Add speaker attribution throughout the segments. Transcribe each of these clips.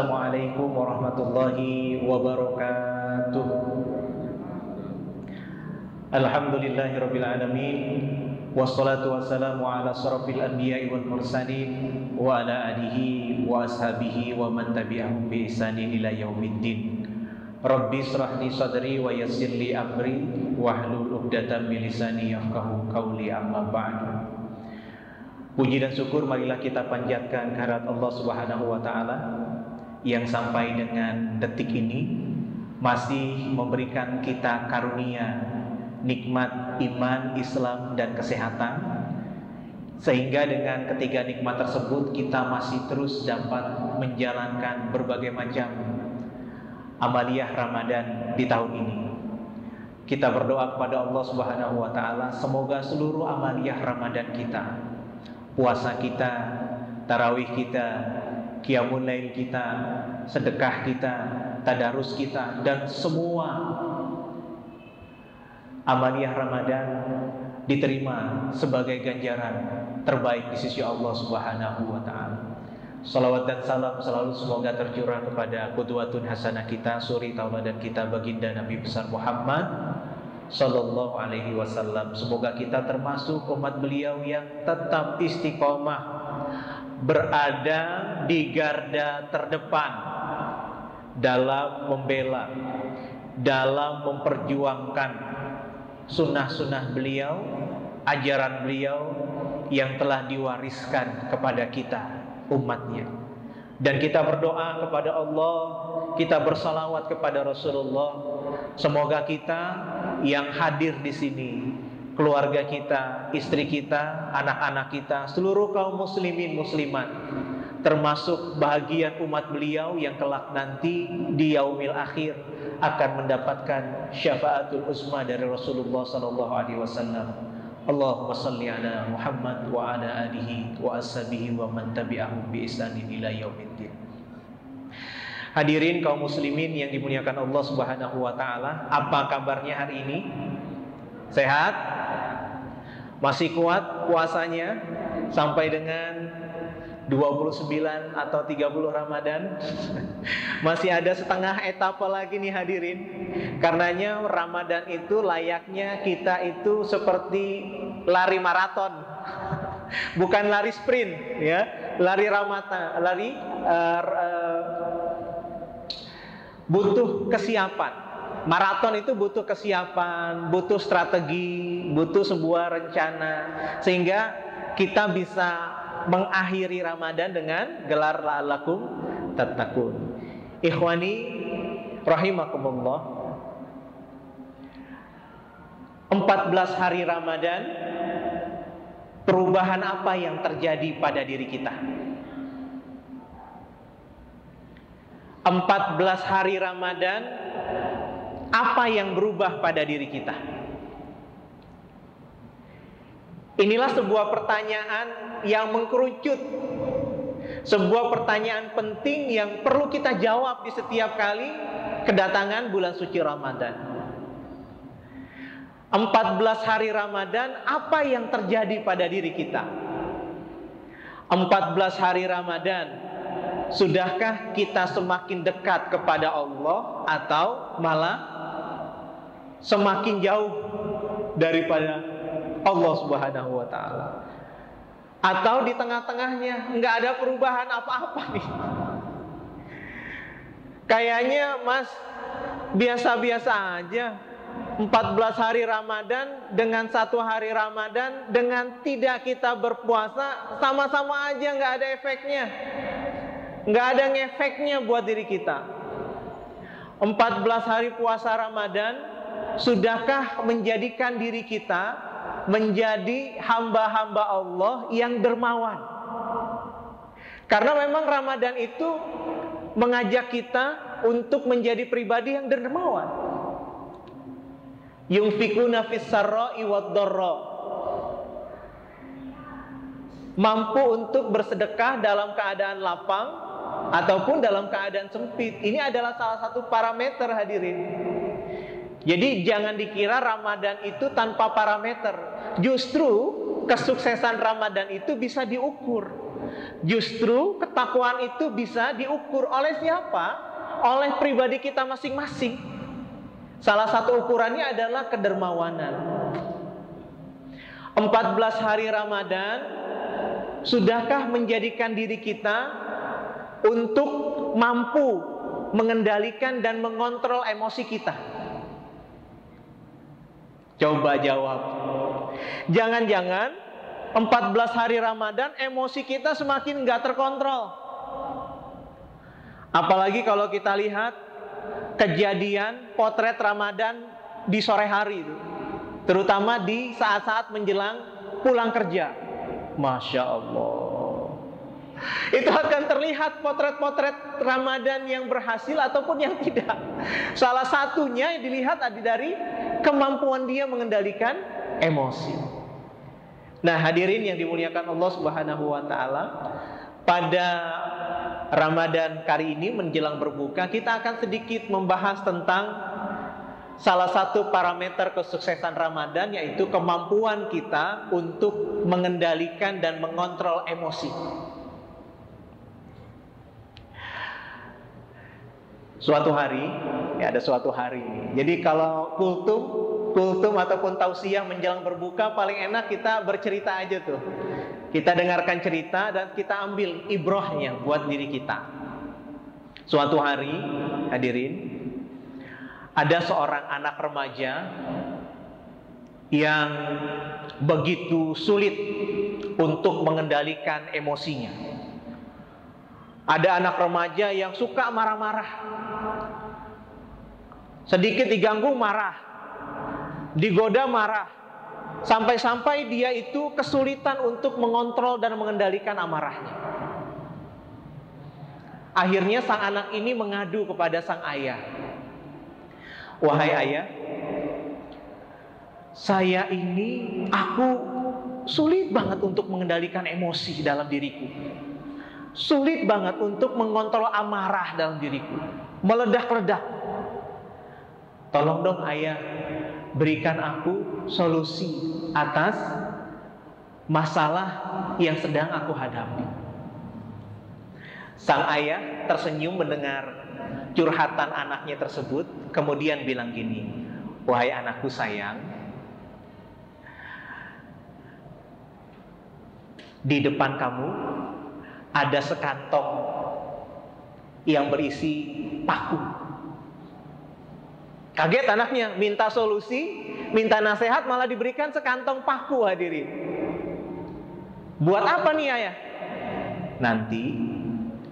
Speaker 1: Assalamualaikum warahmatullahi wabarakatuh. Alhamdulillahirabbil alamin, wassalatu wassalamu ala asyrafil anbiya'i wal mursalin wa ala alihi wa ashabihi wa man tabi'ahum bi ihsanin ila yaumiddin. Rabbi shrah li sadri wa yassir li amri wahlul 'uqdatam min lisani yafqahu qawli, amma ba'du. Puji dan syukur marilah kita panjatkan kehadirat Allah Subhanahu wa taala yang sampai dengan detik ini masih memberikan kita karunia nikmat iman, Islam, dan kesehatan, sehingga dengan ketiga nikmat tersebut kita masih terus dapat menjalankan berbagai macam amaliyah Ramadan di tahun ini. Kita berdoa kepada Allah Subhanahu wa taala semoga seluruh amaliyah Ramadan kita, puasa kita, tarawih kita, qiyamul lail kita, sedekah kita, tadarus kita, dan semua amaliyah Ramadan diterima sebagai ganjaran terbaik di sisi Allah Subhanahu wa taala. Salawat dan salam selalu semoga tercurah kepada qudwatun hasanah kita, suri tauladan kita, baginda Nabi besar Muhammad sallallahu alaihi wasallam. Semoga kita termasuk umat beliau yang tetap istiqomah berada di garda terdepan dalam membela, dalam memperjuangkan sunnah-sunnah beliau, ajaran beliau yang telah diwariskan kepada kita, umatnya. Dan kita berdoa kepada Allah, kita bersalawat kepada Rasulullah. Semoga kita yang hadir di sini, keluarga kita, istri kita, anak-anak kita, seluruh kaum muslimin muslimat, termasuk bahagian umat beliau yang kelak nanti di yaumil akhir akan mendapatkan syafaatul uzma dari Rasulullah sallallahu alaihi wasallam. Allahumma shalli ala Muhammad wa ala alihi wa ashabihi wa man tabi'ahum bi ihsanin ila yaumiddin. Hadirin kaum muslimin yang dimuliakan Allah Subhanahu wa taala, apa kabarnya hari ini? Sehat? Masih kuat puasanya sampai dengan 29 atau 30 Ramadan? Masih ada setengah etapa lagi nih hadirin. Karenanya Ramadan itu layaknya kita itu seperti lari maraton, bukan lari sprint ya. Lari butuh kesiapan. Maraton itu butuh kesiapan, butuh strategi, butuh sebuah rencana, sehingga kita bisa mengakhiri Ramadan dengan gelar la'allakum tattaqun. Ikhwani rahimakumullah, 14 hari Ramadan, perubahan apa yang terjadi pada diri kita? 14 hari Ramadan, apa yang berubah pada diri kita? Inilah sebuah pertanyaan yang mengkerucut, sebuah pertanyaan penting yang perlu kita jawab di setiap kali kedatangan bulan suci Ramadan. 14 hari Ramadan, apa yang terjadi pada diri kita? 14 hari Ramadan, sudahkah kita semakin dekat kepada Allah atau malah semakin jauh daripada Allah Subhanahu wa taala? Atau di tengah-tengahnya nggak ada perubahan apa-apa nih? Kayaknya Mas biasa-biasa aja. 14 hari Ramadan dengan 1 hari Ramadan dengan tidak kita berpuasa sama-sama aja, nggak ada efeknya. Nggak ada ngefeknya buat diri kita. 14 hari puasa Ramadan, sudahkah menjadikan diri kita menjadi hamba-hamba Allah yang dermawan? Karena memang Ramadan itu mengajak kita untuk menjadi pribadi yang dermawan. Yunfikuna fis sarra'i wad dharra, mampu untuk bersedekah dalam keadaan lapang ataupun dalam keadaan sempit. Ini adalah salah satu parameter hadirin. Jadi jangan dikira Ramadan itu tanpa parameter. Justru kesuksesan Ramadan itu bisa diukur. Justru ketakwaan itu bisa diukur oleh siapa? Oleh pribadi kita masing-masing. Salah satu ukurannya adalah kedermawanan. 14 hari Ramadan, sudahkah menjadikan diri kita untuk mampu mengendalikan dan mengontrol emosi kita? Coba jawab. Jangan-jangan 14 hari Ramadan emosi kita semakin gak terkontrol. Apalagi kalau kita lihat kejadian potret Ramadan di sore hari itu, terutama di saat-saat menjelang pulang kerja. Masya Allah, itu akan terlihat potret-potret Ramadan yang berhasil ataupun yang tidak. Salah satunya yang dilihat dari kemampuan dia mengendalikan emosi. Nah, hadirin yang dimuliakan Allah Subhanahu wa taala, pada Ramadan kali ini menjelang berbuka, kita akan sedikit membahas tentang salah satu parameter kesuksesan Ramadan, yaitu kemampuan kita untuk mengendalikan dan mengontrol emosi. Suatu hari, ada suatu hari. Jadi kalau kultum ataupun tausiah menjelang berbuka, paling enak kita bercerita aja tuh. Kita dengarkan cerita dan kita ambil ibrahnya buat diri kita. Suatu hari, hadirin, ada seorang anak remaja yang begitu sulit untuk mengendalikan emosinya. Ada anak remaja yang suka marah-marah. Sedikit diganggu marah, digoda marah, sampai-sampai dia itu kesulitan untuk mengontrol dan mengendalikan amarahnya. Akhirnya sang anak ini mengadu kepada sang ayah. Wahai ayah, aku sulit banget untuk mengendalikan emosi dalam diriku. Sulit banget untuk mengontrol amarah dalam diriku. Meledak-ledak. Tolong dong ayah, berikan aku solusi atas masalah yang sedang aku hadapi. Sang ayah tersenyum mendengar curhatan anaknya tersebut, kemudian bilang gini, wahai anakku sayang, di depan kamu ada sekantong yang berisi paku. Kaget anaknya, minta solusi, minta nasihat, malah diberikan sekantong paku, hadirin. Buat apa nih ayah? Nanti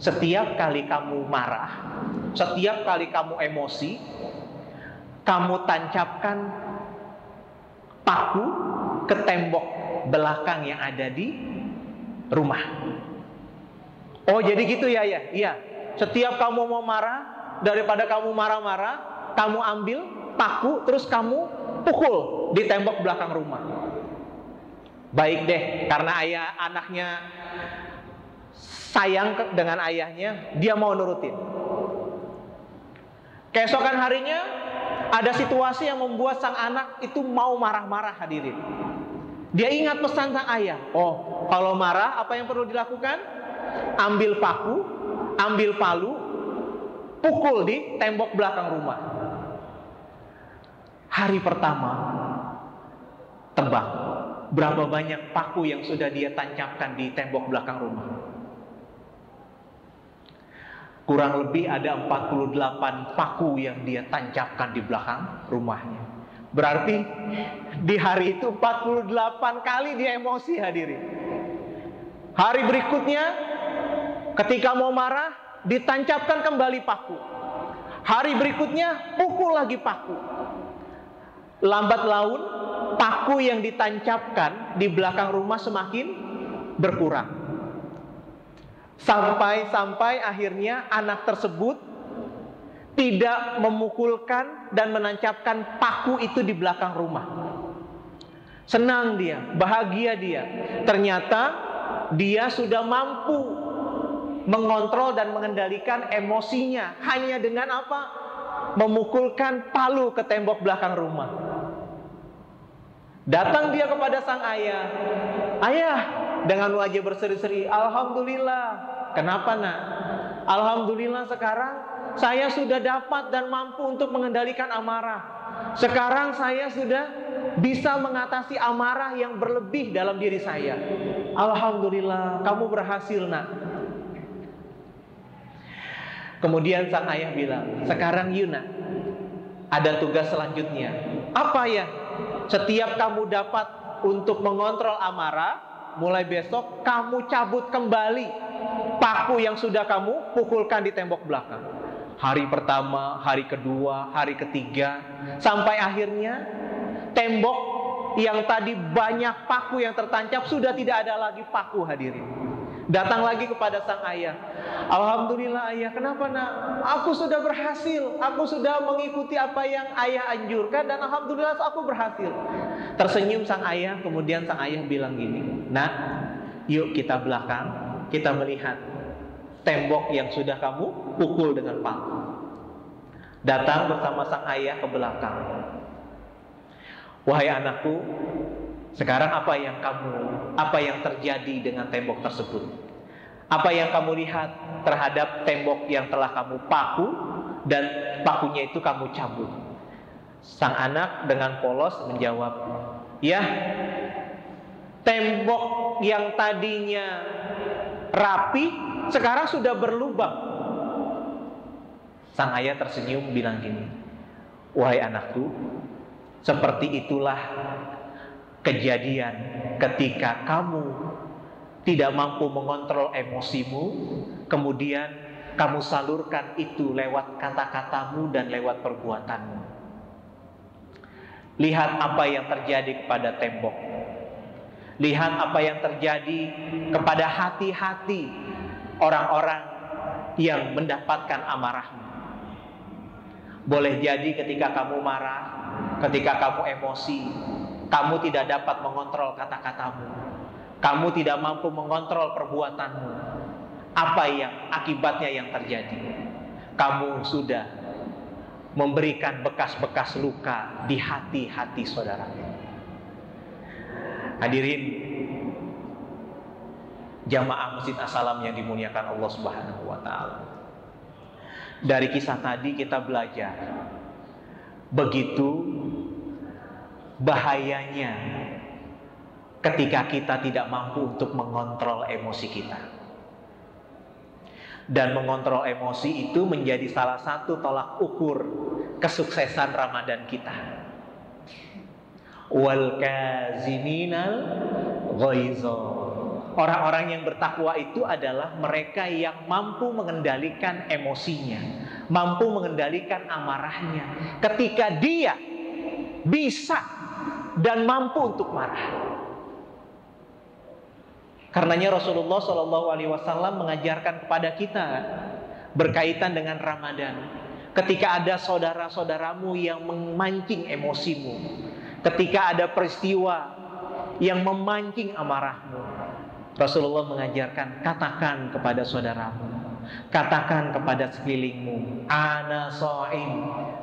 Speaker 1: setiap kali kamu marah, setiap kali kamu emosi, kamu tancapkan paku ke tembok belakang yang ada di rumah. Oh jadi gitu ya ayah? Iya. Setiap kamu mau marah, daripada kamu marah-marah, kamu ambil paku terus kamu pukul di tembok belakang rumah. Baik deh, karena anaknya sayang dengan ayahnya, dia mau nurutin. Keesokan harinya ada situasi yang membuat sang anak itu mau marah-marah, hadirin. Dia ingat pesan sang ayah. Oh, kalau marah apa yang perlu dilakukan? Ambil paku, ambil palu, pukul di tembok belakang rumah. Hari pertama, tebak berapa banyak paku yang sudah dia tancapkan di tembok belakang rumah? Kurang lebih ada 48 paku yang dia tancapkan di belakang rumahnya. Berarti di hari itu 48 kali dia emosi, hadirin. Hari berikutnya ketika mau marah, ditancapkan kembali paku. Hari berikutnya pukul lagi paku. Lambat laun paku yang ditancapkan di belakang rumah semakin berkurang. Sampai akhirnya anak tersebut tidak memukulkan dan menancapkan paku itu di belakang rumah. Senang dia, bahagia dia. Ternyata dia sudah mampu mengontrol dan mengendalikan emosinya hanya dengan apa? Memukulkan palu ke tembok belakang rumah. Datang dia kepada sang ayah. Ayah, dengan wajah berseri-seri, "Alhamdulillah." "Kenapa, Nak?" "Alhamdulillah, sekarang saya sudah dapat dan mampu untuk mengendalikan amarah. Sekarang saya sudah bisa mengatasi amarah yang berlebih dalam diri saya." "Alhamdulillah, kamu berhasil, Nak." Kemudian sang ayah bilang, "Sekarang Yuna, ada tugas selanjutnya." "Apa ya?" "Setiap kamu dapat untuk mengontrol amarah, mulai besok kamu cabut kembali paku yang sudah kamu pukulkan di tembok belakang." Hari pertama, hari kedua, hari ketiga, sampai akhirnya tembok yang tadi banyak paku yang tertancap sudah tidak ada lagi paku, hadirin. Datang lagi kepada sang ayah, "Alhamdulillah ayah." "Kenapa, Nak?" "Aku sudah berhasil. Aku sudah mengikuti apa yang ayah anjurkan dan alhamdulillah aku berhasil." Tersenyum sang ayah. Kemudian sang ayah bilang gini, "Nak, yuk kita belakang, kita melihat tembok yang sudah kamu pukul dengan paku." Datang bersama sang ayah ke belakang. "Wahai anakku, sekarang apa yang terjadi dengan tembok tersebut? Apa yang kamu lihat terhadap tembok yang telah kamu paku dan pakunya itu kamu cabut?" Sang anak dengan polos menjawab, "Ya, tembok yang tadinya rapi sekarang sudah berlubang." Sang ayah tersenyum bilang gini, "Wahai anakku, seperti itulah kejadian ketika kamu tidak mampu mengontrol emosimu, kemudian kamu salurkan itu lewat kata-katamu dan lewat perbuatanmu. Lihat apa yang terjadi kepada tembok. Lihat apa yang terjadi kepada hati-hati orang-orang yang mendapatkan amarahmu. Boleh jadi ketika kamu marah, ketika kamu emosi, kamu tidak dapat mengontrol kata-katamu. Kamu tidak mampu mengontrol perbuatanmu. Apa yang akibatnya yang terjadi? Kamu sudah memberikan bekas-bekas luka di hati-hati saudara." Hadirin jamaah Masjid As-Salam yang dimuliakan Allah Subhanahu wa taala. Dari kisah tadi kita belajar begitu bahayanya ketika kita tidak mampu untuk mengontrol emosi kita. Dan mengontrol emosi itu menjadi salah satu tolak ukur kesuksesan Ramadan kita. Wal kaziminal ghaiza. Orang-orang yang bertakwa itu adalah mereka yang mampu mengendalikan emosinya, mampu mengendalikan amarahnya ketika dia bisa dan mampu untuk marah. Karenanya Rasulullah SAW mengajarkan kepada kita berkaitan dengan Ramadan. Ketika ada saudara-saudaramu yang memancing emosimu, ketika ada peristiwa yang memancing amarahmu, Rasulullah mengajarkan, katakan kepada saudaramu, katakan kepada sekelilingmu, "Ana shaim,"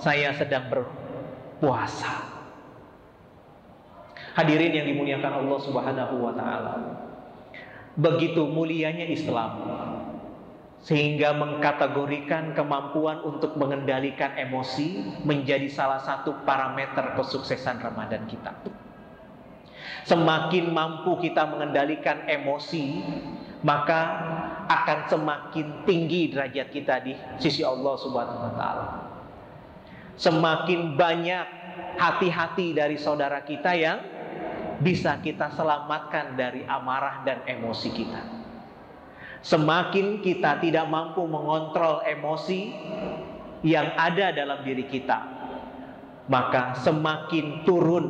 Speaker 1: saya sedang berpuasa. Hadirin yang dimuliakan Allah Subhanahu wa taala. Begitu mulianya Islam sehingga mengkategorikan kemampuan untuk mengendalikan emosi menjadi salah satu parameter kesuksesan Ramadan kita. Semakin mampu kita mengendalikan emosi, maka akan semakin tinggi derajat kita di sisi Allah Subhanahu wa taala. Semakin banyak hati-hati dari saudara kita yang bisa kita selamatkan dari amarah dan emosi kita. Semakin kita tidak mampu mengontrol emosi yang ada dalam diri kita, maka semakin turun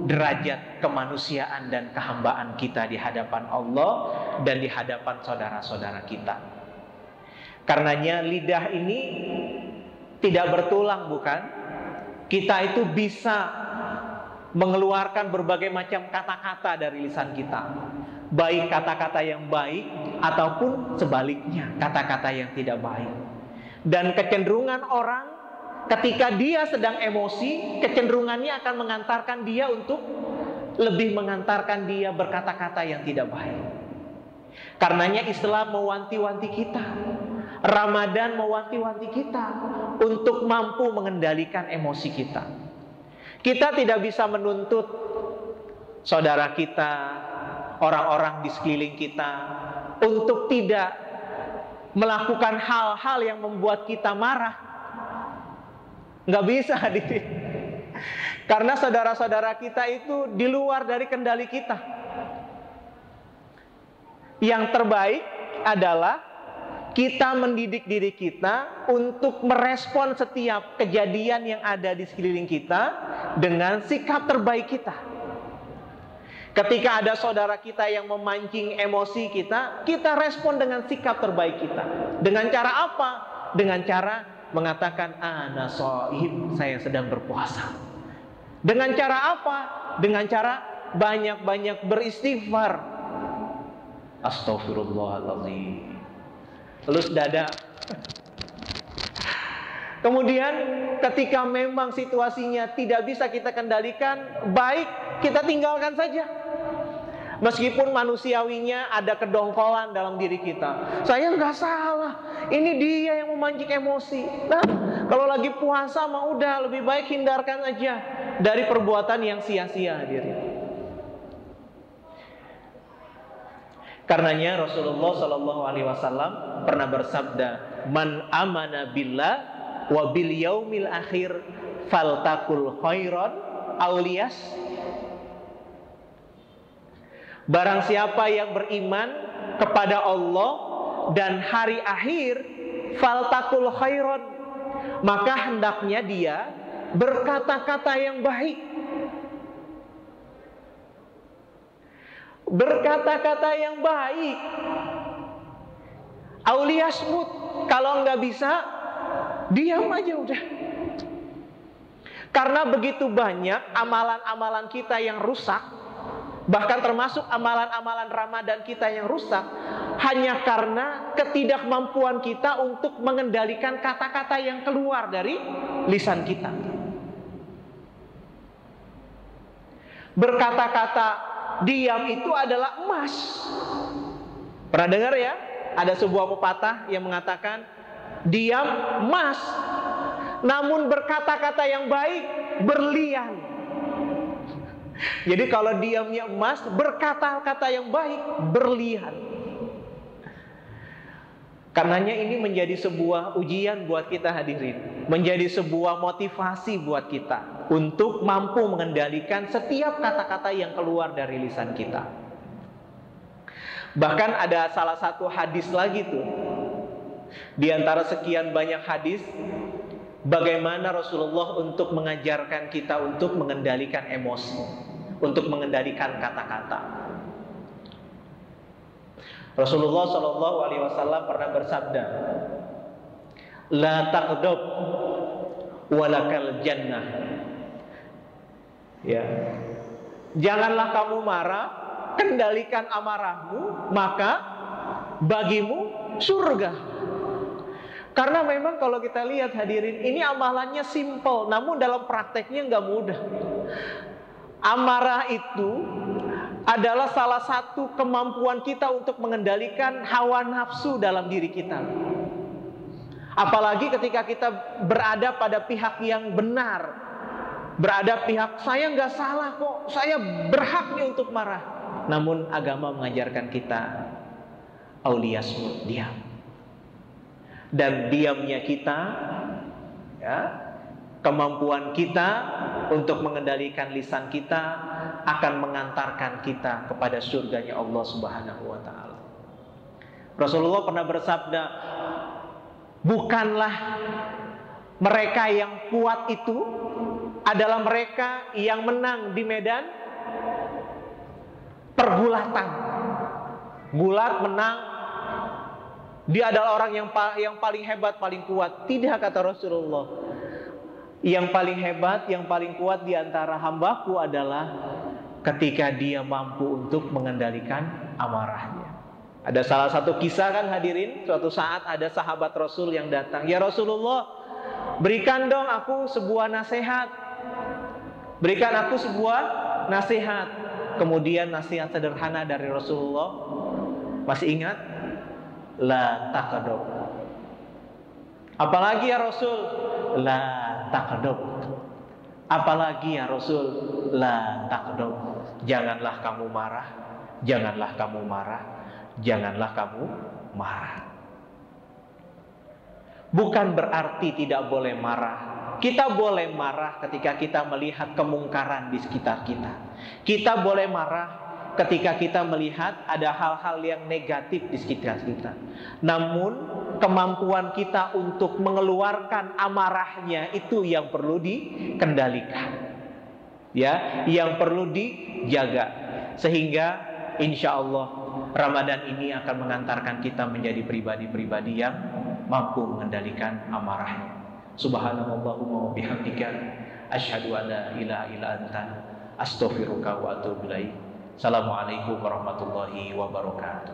Speaker 1: derajat kemanusiaan dan kehambaan kita di hadapan Allah dan di hadapan saudara-saudara kita. Karenanya lidah ini tidak bertulang, bukan? Kita itu bisa mengeluarkan berbagai macam kata-kata dari lisan kita, baik kata-kata yang baik ataupun sebaliknya, kata-kata yang tidak baik. Dan kecenderungan orang ketika dia sedang emosi, kecenderungannya akan mengantarkan dia untuk lebih mengantarkan dia berkata-kata yang tidak baik. Karenanya Islam mewanti-wanti kita, Ramadan mewanti-wanti kita untuk mampu mengendalikan emosi kita. Kita tidak bisa menuntut saudara kita, orang-orang di sekeliling kita untuk tidak melakukan hal-hal yang membuat kita marah. Nggak bisa, karena saudara-saudara kita itu di luar dari kendali kita. Yang terbaik adalah kita mendidik diri kita untuk merespon setiap kejadian yang ada di sekeliling kita dengan sikap terbaik kita. Ketika ada saudara kita yang memancing emosi kita, kita respon dengan sikap terbaik kita. Dengan cara apa? Dengan cara mengatakan, ana shaim, saya sedang berpuasa. Dengan cara apa? Dengan cara banyak-banyak beristighfar. Astaghfirullahaladzim. Elus dada. Kemudian ketika memang situasinya tidak bisa kita kendalikan, baik kita tinggalkan saja. Meskipun manusiawinya ada kedongkolan dalam diri kita. Saya nggak salah, ini dia yang memancing emosi. Nah, kalau lagi puasa mah udah lebih baik hindarkan aja dari perbuatan yang sia-sia diri. Karenanya Rasulullah SAW pernah bersabda, man amana billah wa bil yaumil akhir faltakul khairan auliyas. Barang siapa yang beriman kepada Allah dan hari akhir, faltakul khairan, maka hendaknya dia berkata-kata yang baik. Berkata-kata yang baik. Auliyasmut, kalau nggak bisa, diam aja udah. Karena begitu banyak amalan-amalan kita yang rusak, bahkan termasuk amalan-amalan Ramadan kita yang rusak, hanya karena ketidakmampuan kita untuk mengendalikan kata-kata yang keluar dari lisan kita. Berkata-kata diam itu adalah emas. Pernah dengar ya? Ada sebuah pepatah yang mengatakan diam emas, namun berkata-kata yang baik berlian. Jadi kalau diamnya emas, berkata-kata yang baik berlian. Karenanya ini menjadi sebuah ujian buat kita hadirin, menjadi sebuah motivasi buat kita untuk mampu mengendalikan setiap kata-kata yang keluar dari lisan kita. Bahkan ada salah satu hadis lagi tuh, di antara sekian banyak hadis, bagaimana Rasulullah untuk mengajarkan kita untuk mengendalikan emosi, untuk mengendalikan kata-kata. Rasulullah SAW pernah bersabda, la taqdab walakal jannah. Ya, janganlah kamu marah, kendalikan amarahmu, maka bagimu surga. Karena memang kalau kita lihat hadirin, ini amalannya simple, namun dalam prakteknya nggak mudah. Amarah itu adalah salah satu kemampuan kita untuk mengendalikan hawa nafsu dalam diri kita. Apalagi ketika kita berada pada pihak yang benar, berada pihak saya nggak salah kok, saya berhak nih untuk marah. Namun agama mengajarkan kita auliyasmut, diam. Dan diamnya kita, ya, kemampuan kita untuk mengendalikan lisan kita akan mengantarkan kita kepada surganya Allah Subhanahu wa ta'ala. Rasulullah pernah bersabda, bukanlah mereka yang kuat itu adalah mereka yang menang di medan pergulatan. Gulat menang, dia adalah orang yang paling hebat, paling kuat. Tidak, kata Rasulullah. Yang paling hebat, yang paling kuat di antara hambaku adalah ketika dia mampu untuk mengendalikan amarahnya. Ada salah satu kisah kan hadirin, suatu saat ada sahabat Rasul yang datang, ya Rasulullah, berikan dong aku sebuah nasihat. Berikan aku sebuah nasihat. Kemudian nasihat sederhana dari Rasulullah, Masih ingat? La taqadab. Apalagi ya Rasul? La taqadab. Apalagi ya Rasul? La taqadab. Janganlah kamu marah. Janganlah kamu marah. Janganlah kamu marah. Bukan berarti tidak boleh marah. Kita boleh marah ketika kita melihat kemungkaran di sekitar kita. Kita boleh marah ketika kita melihat ada hal-hal yang negatif di sekitar kita. Namun kemampuan kita untuk mengeluarkan amarahnya itu yang perlu dikendalikan. Ya, yang perlu dijaga. Sehingga insya Allah Ramadan ini akan mengantarkan kita menjadi pribadi-pribadi yang mampu mengendalikan amarahnya. Subhanallahumma wa bihamdika asyhadu an la ilaha illa anta astaghfiruka wa atubu ilaik. Assalamualaikum warahmatullahi wabarakatuh.